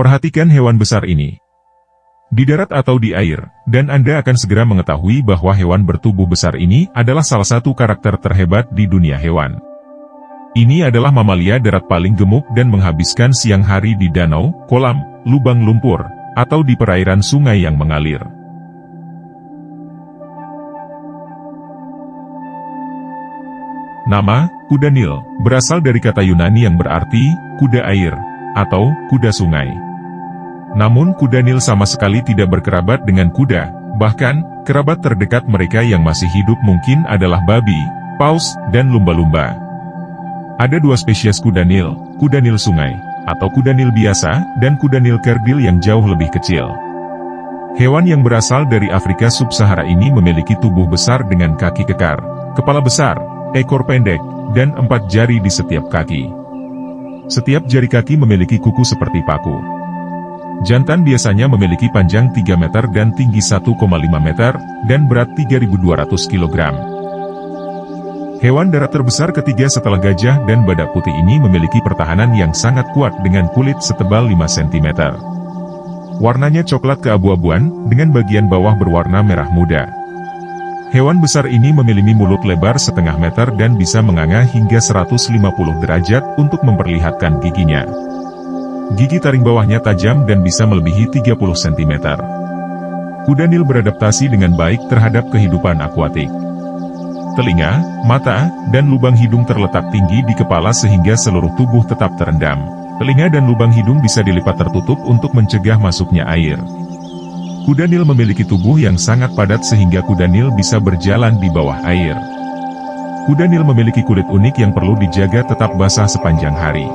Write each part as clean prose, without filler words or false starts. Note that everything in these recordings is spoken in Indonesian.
Perhatikan hewan besar ini. Di darat atau di air, dan Anda akan segera mengetahui bahwa hewan bertubuh besar ini adalah salah satu karakter terhebat di dunia hewan. Ini adalah mamalia darat paling gemuk dan menghabiskan siang hari di danau, kolam, lubang lumpur, atau di perairan sungai yang mengalir. Nama, kuda Nil, berasal dari kata Yunani yang berarti, kuda air, atau kuda sungai. Namun kuda Nil sama sekali tidak berkerabat dengan kuda, bahkan, kerabat terdekat mereka yang masih hidup mungkin adalah babi, paus, dan lumba-lumba. Ada dua spesies kuda Nil sungai, atau kuda Nil biasa, dan kuda Nil kerdil yang jauh lebih kecil. Hewan yang berasal dari Afrika Sub-Sahara ini memiliki tubuh besar dengan kaki kekar, kepala besar, ekor pendek, dan 4 jari di setiap kaki. Setiap jari kaki memiliki kuku seperti paku. Jantan biasanya memiliki panjang 3 meter dan tinggi 1,5 meter, dan berat 3.200 kg. Hewan darat terbesar ketiga setelah gajah dan badak putih ini memiliki pertahanan yang sangat kuat dengan kulit setebal 5 cm. Warnanya coklat keabu-abuan, dengan bagian bawah berwarna merah muda. Hewan besar ini memiliki mulut lebar setengah meter dan bisa menganga hingga 150 derajat untuk memperlihatkan giginya. Gigi taring bawahnya tajam dan bisa melebihi 30 cm. Kuda Nil beradaptasi dengan baik terhadap kehidupan akuatik. Telinga, mata, dan lubang hidung terletak tinggi di kepala sehingga seluruh tubuh tetap terendam. Telinga dan lubang hidung bisa dilipat tertutup untuk mencegah masuknya air. Kuda Nil memiliki tubuh yang sangat padat sehingga kuda Nil bisa berjalan di bawah air. Kuda Nil memiliki kulit unik yang perlu dijaga tetap basah sepanjang hari.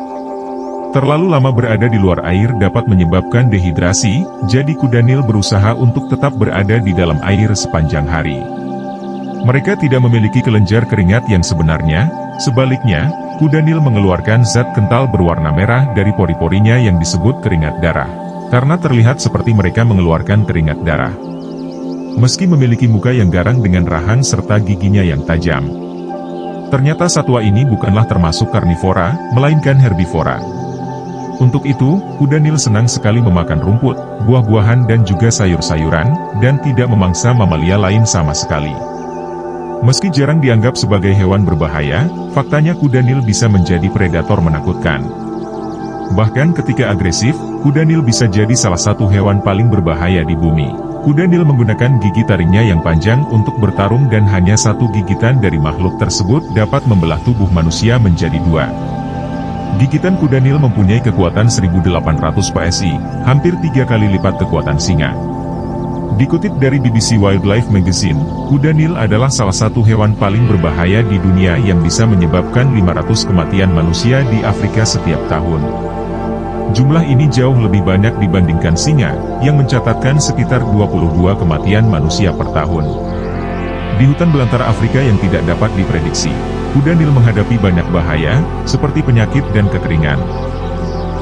Terlalu lama berada di luar air dapat menyebabkan dehidrasi, jadi kuda Nil berusaha untuk tetap berada di dalam air sepanjang hari. Mereka tidak memiliki kelenjar keringat yang sebenarnya, sebaliknya, kuda Nil mengeluarkan zat kental berwarna merah dari pori-porinya yang disebut keringat darah, karena terlihat seperti mereka mengeluarkan keringat darah. Meski memiliki muka yang garang dengan rahang serta giginya yang tajam. Ternyata satwa ini bukanlah termasuk karnivora, melainkan herbivora. Untuk itu, kuda Nil senang sekali memakan rumput, buah-buahan dan juga sayur-sayuran, dan tidak memangsa mamalia lain sama sekali. Meski jarang dianggap sebagai hewan berbahaya, faktanya kuda Nil bisa menjadi predator menakutkan. Bahkan ketika agresif, kuda Nil bisa jadi salah satu hewan paling berbahaya di bumi. Kuda Nil menggunakan gigi taringnya yang panjang untuk bertarung dan hanya satu gigitan dari makhluk tersebut dapat membelah tubuh manusia menjadi 2. Gigitan kuda Nil mempunyai kekuatan 1.800 PSI, hampir 3 kali lipat kekuatan singa. Dikutip dari BBC Wildlife Magazine, kuda Nil adalah salah satu hewan paling berbahaya di dunia yang bisa menyebabkan 500 kematian manusia di Afrika setiap tahun. Jumlah ini jauh lebih banyak dibandingkan singa, yang mencatatkan sekitar 22 kematian manusia per tahun. Di hutan belantara Afrika yang tidak dapat diprediksi, kuda Nil menghadapi banyak bahaya, seperti penyakit dan kekeringan.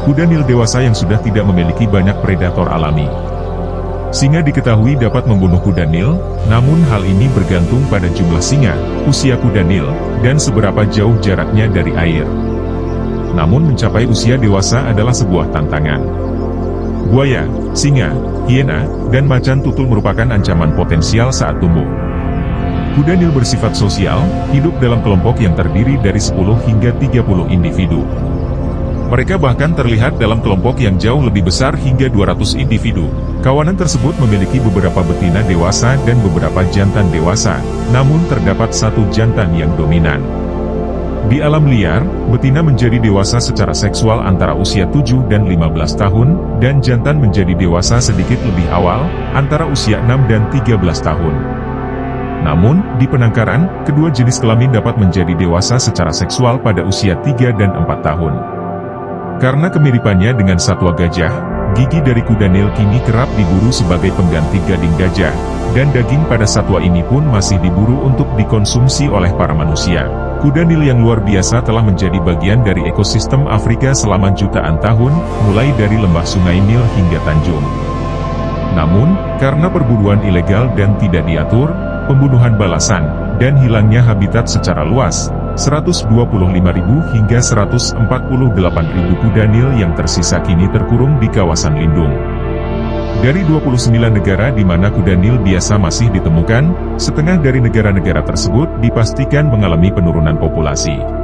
Kuda Nil dewasa yang sudah tidak memiliki banyak predator alami. Singa diketahui dapat membunuh kuda Nil, namun hal ini bergantung pada jumlah singa, usia kuda Nil, dan seberapa jauh jaraknya dari air. Namun mencapai usia dewasa adalah sebuah tantangan. Buaya, singa, hiena, dan macan tutul merupakan ancaman potensial saat tumbuh. Kuda Nil bersifat sosial, hidup dalam kelompok yang terdiri dari 10 hingga 30 individu. Mereka bahkan terlihat dalam kelompok yang jauh lebih besar hingga 200 individu. Kawanan tersebut memiliki beberapa betina dewasa dan beberapa jantan dewasa, namun terdapat satu jantan yang dominan. Di alam liar, betina menjadi dewasa secara seksual antara usia 7 dan 15 tahun, dan jantan menjadi dewasa sedikit lebih awal, antara usia 6 dan 13 tahun. Namun, di penangkaran, kedua jenis kelamin dapat menjadi dewasa secara seksual pada usia 3 dan 4 tahun. Karena kemiripannya dengan satwa gajah, gigi dari kuda Nil kini kerap diburu sebagai pengganti gading gajah, dan daging pada satwa ini pun masih diburu untuk dikonsumsi oleh para manusia. Kuda Nil yang luar biasa telah menjadi bagian dari ekosistem Afrika selama jutaan tahun, mulai dari lembah sungai Nil hingga Tanjung. Namun, karena perburuan ilegal dan tidak diatur, pembunuhan balasan, dan hilangnya habitat secara luas, 125.000 hingga 148.000 kuda Nil yang tersisa kini terkurung di kawasan lindung. Dari 29 negara di mana kuda Nil biasa masih ditemukan, setengah dari negara-negara tersebut dipastikan mengalami penurunan populasi.